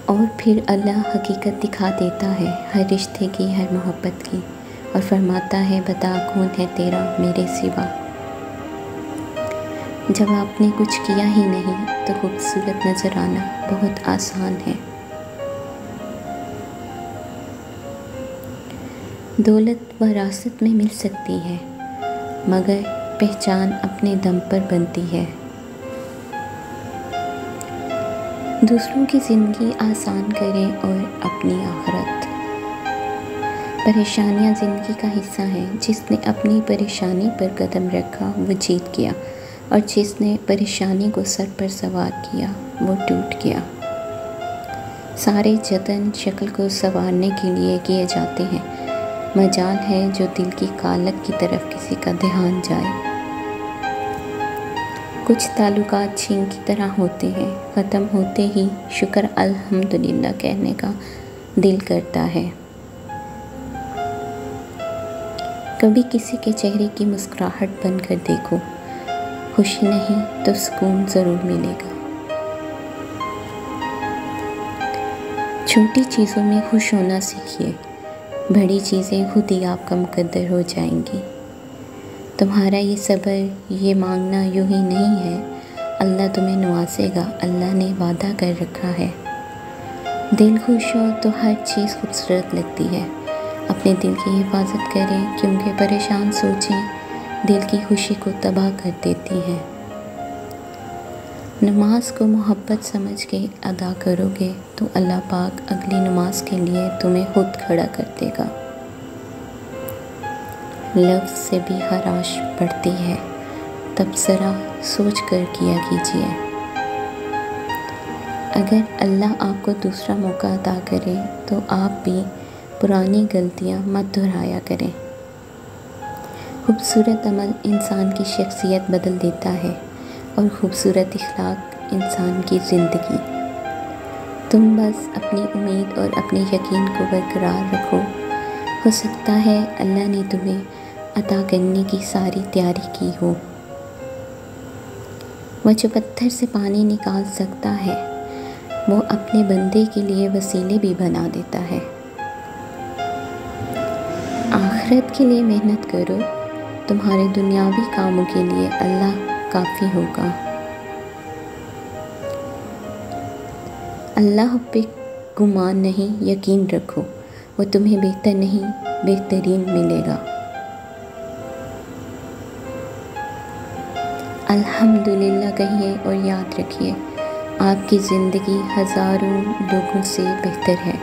और फिर अल्लाह हकीकत दिखा देता है हर रिश्ते की, हर मोहब्बत की, और फरमाता है बता कौन है तेरा मेरे सिवा। जब आपने कुछ किया ही नहीं तो खूबसूरत नज़र आना बहुत आसान है। दौलत विरासत में मिल सकती है, मगर पहचान अपने दम पर बनती है। दूसरों की ज़िंदगी आसान करें और अपनी आखिरत। परेशानियां ज़िंदगी का हिस्सा हैं। जिसने अपनी परेशानी पर कदम रखा वो जीत गया, और जिसने परेशानी को सर पर सवार किया वो टूट गया। सारे जतन शक्ल को संवारने के लिए किए जाते हैं, मजाल है जो दिल की कालक की तरफ किसी का ध्यान जाए। कुछ ताल्लुकात छीन की तरह होते हैं, ख़त्म होते ही शुक्र अल्हम्दुलिल्लाह कहने का दिल करता है। कभी किसी के चेहरे की मुस्कुराहट बनकर देखो, खुशी नहीं तो सुकून ज़रूर मिलेगा। छोटी चीज़ों में खुश होना सीखिए, बड़ी चीज़ें खुद ही आपका मुकद्दर हो जाएंगी। तुम्हारा ये सब्र, ये मांगना यूं ही नहीं है, अल्लाह तुम्हें नवाजेगा, अल्लाह ने वादा कर रखा है। दिल खुश हो तो हर चीज़ खूबसूरत लगती है। अपने दिल की हिफाजत करें, क्योंकि परेशान सोचें दिल की खुशी को तबाह कर देती हैं। नमाज को मोहब्बत समझ के अदा करोगे तो अल्लाह पाक अगली नमाज के लिए तुम्हें खुद खड़ा कर देगा। लफ्ज़ से भी हराश बढ़ती है, तब ज़रा सोच कर किया कीजिए। अगर अल्लाह आपको दूसरा मौका अता करे तो आप भी पुरानी गलतियां मत दोहराया करें। खूबसूरत अमल इंसान की शख्सियत बदल देता है, और खूबसूरत इखलाक इंसान की ज़िंदगी। तुम बस अपनी उम्मीद और अपने यकीन को बरकरार रखो। हो सकता है अल्लाह ने तुम्हें अता करने की सारी तैयारी की हो। वह जो पत्थर से पानी निकाल सकता है, वो अपने बंदे के लिए वसीले भी बना देता है। आखिरत के लिए मेहनत करो, तुम्हारे दुनियावी कामों के लिए अल्लाह काफ़ी होगा। अल्लाह पे गुमान नहीं, यकीन रखो, वो तुम्हें बेहतर नहीं बेहतरीन मिलेगा। अल्हम्दुलिल्लाह कहिए और याद रखिए, आपकी ज़िंदगी हज़ारों लोगों से बेहतर है।